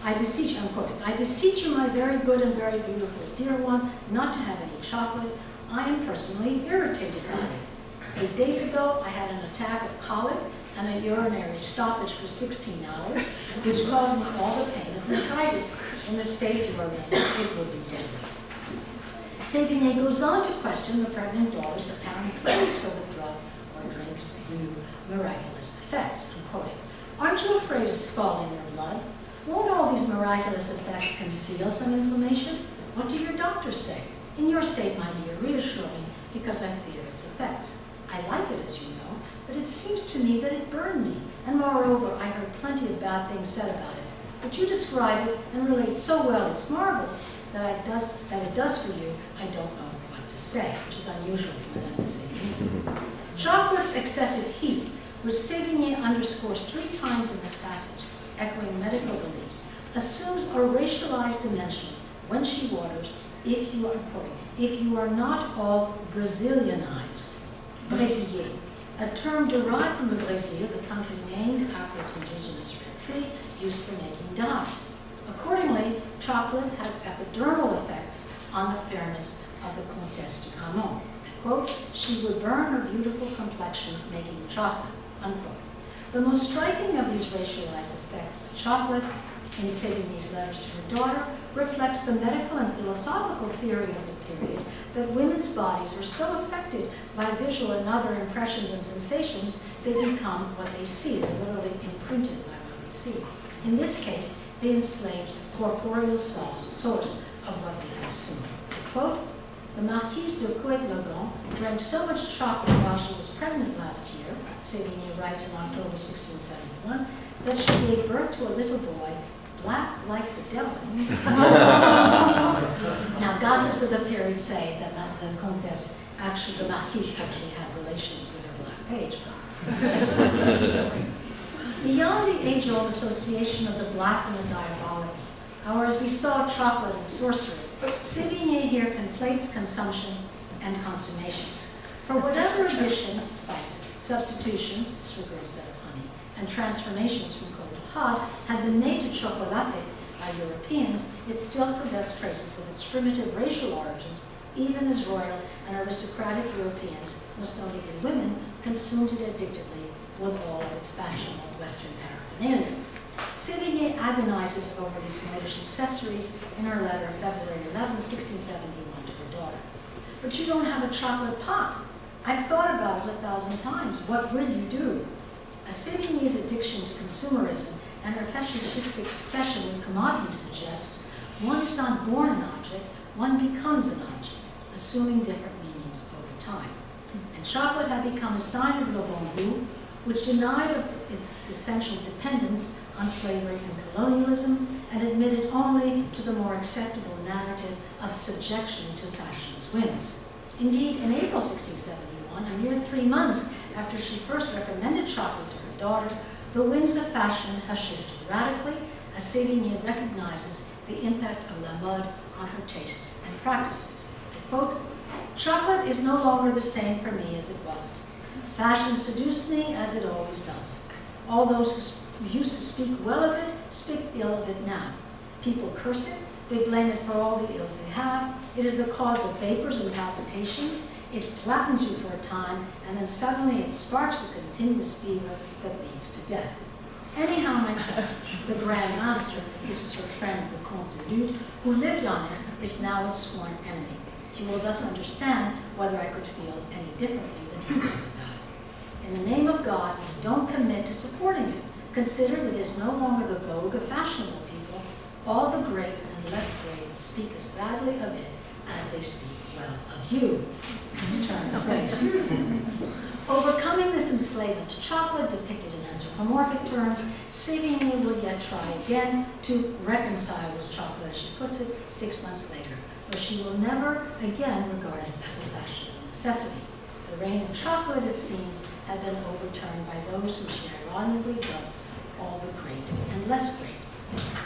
Speaker 2: by the way. I beseech, I'm quoting, I beseech you, my very good and very beautiful dear one, not to have any chocolate. I am personally irritated by it. 8 days ago, I had an attack of colic and a urinary stoppage for 16 hours, which caused me all the pain of nephritis. In the state you are in, it would be deadly. Sévigné goes on to question the pregnant daughter's apparent praise for the drug or drink's new miraculous effects. I'm quoting, aren't you afraid of scalding your blood? Won't all these miraculous effects conceal some information? What do your doctors say? In your state, my dear, reassure me, because I fear its effects. I like it, as you know, but it seems to me that it burned me, and moreover, I heard plenty of bad things said about it. But you describe it and relate so well its marvels that it does for you, I don't know what to say, which is unusual for Madame de Sévigné. Chocolate's excessive heat, which Sévigné underscores 3 times in this passage, echoing medical beliefs, assumes a racialized dimension when she orders, if you are, quoting, if you are not all Brazilianized, Brésilien, a term derived from the Brazil, the country named after its indigenous tree used for making dyes. Accordingly, chocolate has epidermal effects on the fairness of the Comtesse de Grammont. Quote, she would burn her beautiful complexion making chocolate, unquote. The most striking of these racialized effects of chocolate in Sévigné's letters to her daughter reflects the medical and philosophical theory of the period that women's bodies are so affected by visual and other impressions and sensations they become what they see. They're literally imprinted by what they see. In this case, the enslaved corporeal source of what they consume. Quote, the Marquise de Couët-Logon drank so much chocolate while she was pregnant last year, Sévigné writes in October 1671, that she gave birth to a little boy black like the devil. Now, gossips of the period say that the Comtesse, actually, the Marquise actually had relations with her black page, but that's another story. Beyond the age-old association of the black and the diabolic, or as we saw chocolate and sorcery, Sévigné here conflates consumption and consummation. For whatever additions, spices, substitutions, sugar instead of honey, and transformations from cold to hot had been made to chocolate by Europeans, it still possessed traces of its primitive racial origins, even as royal and aristocratic Europeans, most notably women, consumed it addictively with all of its fashionable Western paraphernalia. Sévigné agonizes over these modish accessories in her letter of February 11, 1671 to her daughter. But you don't have a chocolate pot. I've thought about it 1,000 times. What will you do? A Sévigné's addiction to consumerism and her fetishistic obsession with commodities suggests one is not born an object, one becomes an object, assuming different meanings over time. And chocolate had become a sign of le bon goût, which denied of its essential dependence on slavery and colonialism and admitted only to the more acceptable narrative of subjection to fashion's whims. Indeed, in April 1671, a mere 3 months after she first recommended chocolate to her daughter, the winds of fashion have shifted radically as Sévigné recognizes the impact of la mode on her tastes and practices. I quote, chocolate is no longer the same for me as it was. Fashion seduced me as it always does. All those who used to speak well of it speak ill of it now. People curse it, they blame it for all the ills they have. It is the cause of vapors and palpitations. It flattens you for a time, and then suddenly it sparks a continuous fever that leads to death. Anyhow, my child, the Grand Master, this was her friend, the Comte de Lude, who lived on it, is now its sworn enemy. You will thus understand whether I could feel any differently than he does about it. In the name of God, don't commit to supporting it. Consider that it is no longer the vogue of fashionable people. All the great and less great speak as badly of it as they speak well of you. His turn of phrase. Overcoming this enslavement to chocolate, depicted in anthropomorphic terms, Sévigné will yet try again to reconcile with chocolate, as she puts it, 6 months later, though she will never again regard it as a fashionable necessity. The reign of chocolate, it seems, had been overturned by those whom she ironically dubs all the great and less great.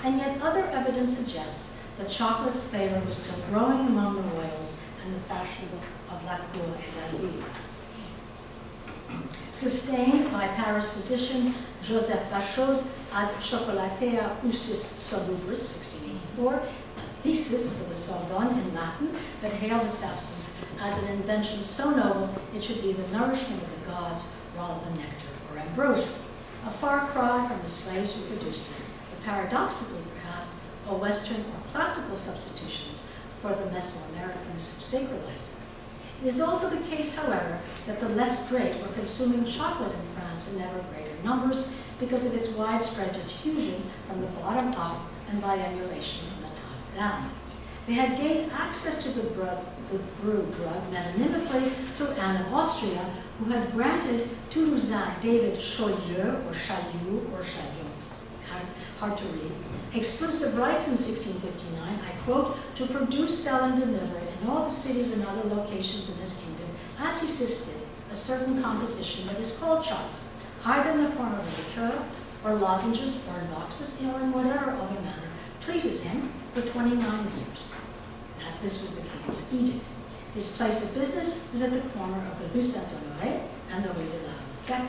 Speaker 2: And yet other evidence suggests that chocolate's favor was still growing among the royals and the fashionable of la cour et la ville. Sustained by Paris physician Joseph Bachot's Ad Chocolatea Usis Salubris, 1684, a thesis for the Sorbonne in Latin that hailed the substance as an invention so noble it should be the nourishment of the gods rather than nectar or ambrosia. A far cry from the slaves who produced it, but paradoxically perhaps a Western or classical substitutions for the Mesoamericans who sacralized it. It is also the case, however, that the less great were consuming chocolate in France in ever greater numbers because of its widespread diffusion from the bottom up and by emulation from the top down. They had gained access to the brew drug metonymically through Anne of Austria, who had granted Toulousain David Chaulieu, or Chalieu, or Chalieu, hard to read, exclusive rights in 1659, I quote, to produce, sell, and deliver in all the cities and other locations in this kingdom, as he did, a certain composition that is called chocolate, either in the form of a liqueur, or lozenges, or in boxes, or in whatever other manner, to pleases him for 29 years. This was the king's edict. His place of business was at the corner of the Rue Saint-Honoré and the Rue de la Sec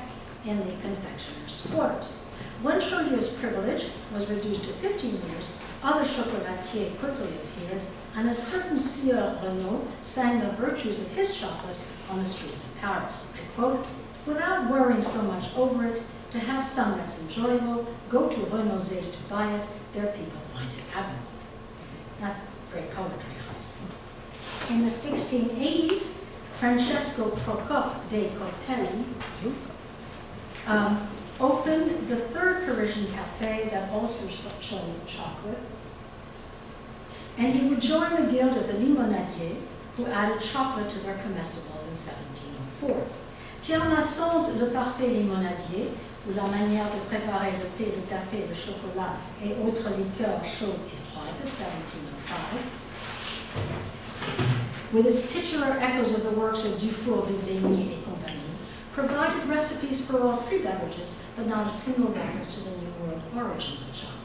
Speaker 2: in the confectioner's quarters. When Chaulieu's privilege was reduced to 15 years, other chocolatiers quickly appeared, and a certain Sieur Renaud sang the virtues of his chocolate on the streets of Paris. I quote, "Without worrying so much over it, to have some that's enjoyable, go to Renaud's to buy it, their people find it admirable." Not great poetry, obviously. In the 1680s, Francesco Procope dei Cortelli opened the third Parisian cafe that also sold chocolate, and he would join the guild of the limonadiers, who added chocolate to their comestibles in 1704. Pierre Masson's Le Parfait Limonadier, ou la manière de préparer le thé, le café, le chocolat et autres liqueurs chaudes et froides, 1705, with its titular echoes of the works of Dufour, de Vigny et compagnie, provided recipes for all three beverages, but not a single reference to the New World origins of chocolate.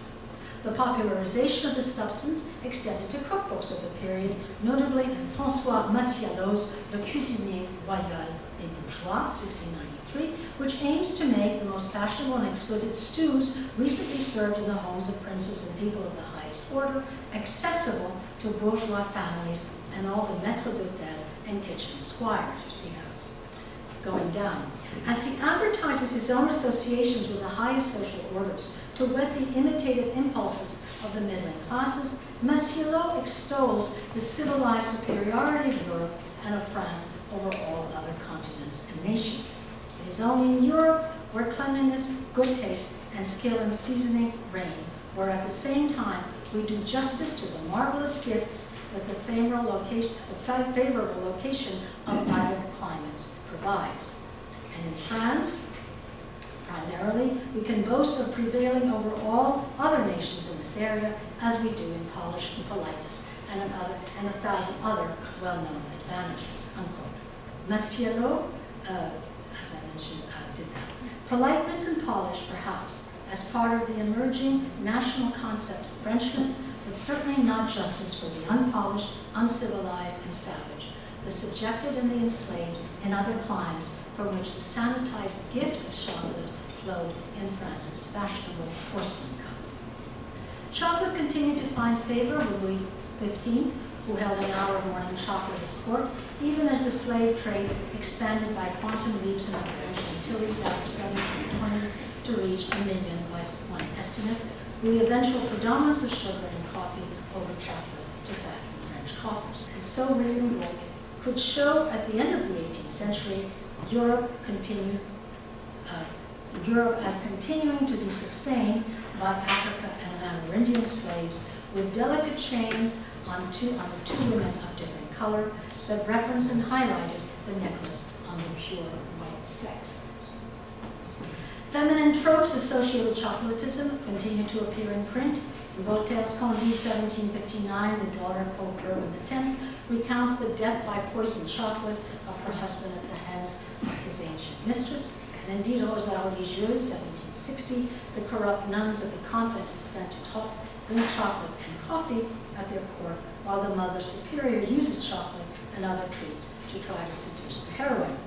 Speaker 2: The popularization of the substance extended to cookbooks of the period, notably François Massialot's Le Cuisinier Royal des Bourgeois, 1693, which aims to make the most fashionable and exquisite stews recently served in the homes of princes and people of the highest order accessible to bourgeois families and all the maîtres d'hôtel and kitchen squires. You see how it's going down. As he advertises his own associations with the highest social orders to whet the imitative impulses of the middling classes, Massielot extols the civilized superiority of Europe and of France over all other continents and nations. It is only in Europe where cleanliness, good taste, and skill in seasoning reign, where at the same time we do justice to the marvelous gifts that the favorable location of other climates provides. And in France, primarily, we can boast of prevailing over all other nations in this area, as we do in polish and politeness and a thousand other well-known advantages, unquote. Massielot, as I mentioned, did that. Politeness and polish, perhaps, as part of the emerging national concept of Frenchness, but certainly not justice for the unpolished, uncivilized, and savage, the subjected and the enslaved in other climes from which the sanitized gift of chocolate flowed in France's fashionable porcelain cups. Chocolate continued to find favor with Louis XV, who held an hour of morning chocolate at court, even as the slave trade expanded by quantum leaps in the French Antilles after 1720 to reach 1 million by one estimate, with the eventual predominance of sugar and coffee over chocolate to fatten French coffers. And so William Writ could show at the end of the 18th century Europe as continuing to be sustained by Africa and Amerindian slaves, with delicate chains on the two women of different color that referenced and highlighted the necklace on the pure white sex. Feminine tropes associated with chocolatism continue to appear in print. In Voltaire's Candide, 1759, the daughter of Pope Urban X recounts the death by poisoned chocolate of her husband at the hands of his ancient mistress. And in Diderot's La Religieuse, 1760, the corrupt nuns of the convent of Saint-Eutrope bring chocolate and coffee at their court, while the Mother Superior uses chocolate and other treats to try to seduce the heroine.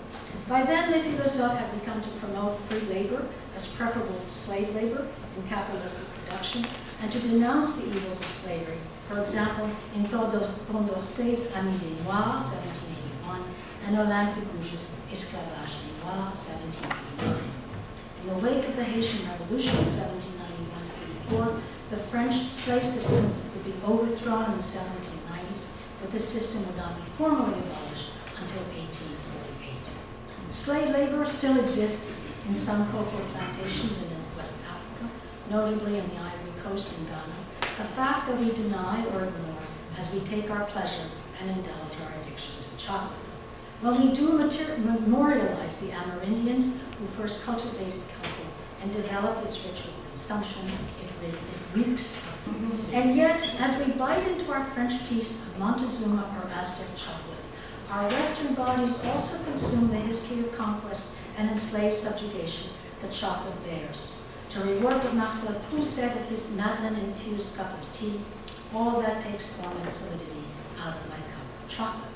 Speaker 2: By then, les philosophes have begun to promote free labor as preferable to slave labor in capitalistic production, and to denounce the evils of slavery. For example, in Condorcet's Ami des Noirs, 1781, and Olympe de Gouges' Esclavage des Noirs, 1789. In the wake of the Haitian Revolution, 1791-84, the French slave system would be overthrown in the 1790s, but the system would not be formally abolished until 1848. Slave labor still exists in some cocoa plantations in West Africa, notably in the Ivory Coast in Ghana, a fact that we deny or ignore as we take our pleasure and indulge our addiction to chocolate. When we do memorialize the Amerindians who first cultivated cocoa and developed its ritual consumption, it reeks. And yet, as we bite into our French piece of Montezuma or Aztec chocolate, our Western bodies also consume the history of conquest and enslaved subjugation that chocolate bears. To reward what Marcel Proust said of his Madeleine-infused cup of tea, all that takes form and solidity out of my cup of chocolate.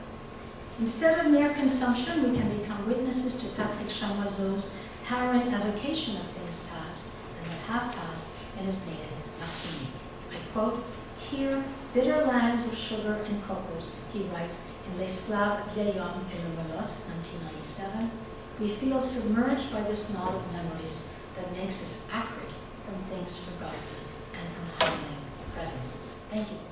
Speaker 2: Instead of mere consumption, we can become witnesses to Patrick Chamoiseau's harrowing evocation of things past and that have passed in his native Martinique. I quote, "Here, bitter lands of sugar and cocoas," he writes in L'Esclave, Vieil Homme et le Molosse, 1997, "we feel submerged by this knot of memories that makes us acrid from things forgotten and from howling presences." Thank you.